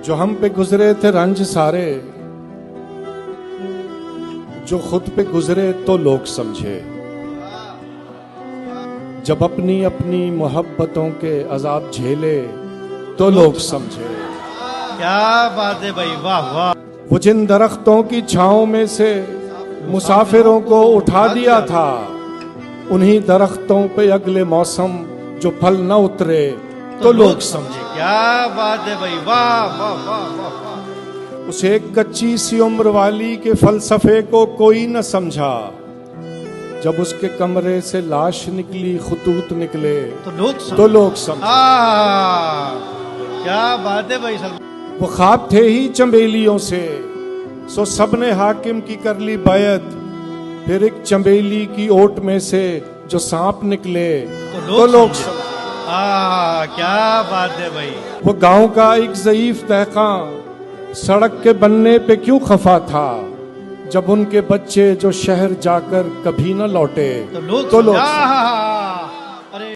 जो हम पे गुजरे थे रंज सारे, जो खुद पे गुजरे तो लोग समझे। जब अपनी अपनी मोहब्बतों के अजाब झेले तो लोग समझे। क्या बात है भाई, वाह वाह। वो जिन दरख्तों की छांव में से मुसाफिरों को उठा दिया था, उन्हीं दरख्तों पे अगले मौसम जो फल न उतरे तो लोग समझे। क्या बात है भाई, वाह वाह वाह वाह। उस एक कच्ची सी उम्र वाली के फलसफे को कोई न समझा। जब उसके कमरे से लाश निकली, खुतूत निकले तो लोग समझे। क्या बात है भाई। वो ख्वाब थे ही चंबेलियों से, सो सबने हाकिम की कर ली बैत। फिर एक चंबेली की ओट में से जो सांप निकले तो लोग समझे। क्या बात है भाई। वो गांव का एक ज़ईफ दहकां सड़क के बनने पे क्यों खफा था, जब उनके बच्चे जो शहर जाकर कभी न लौटे तो लोग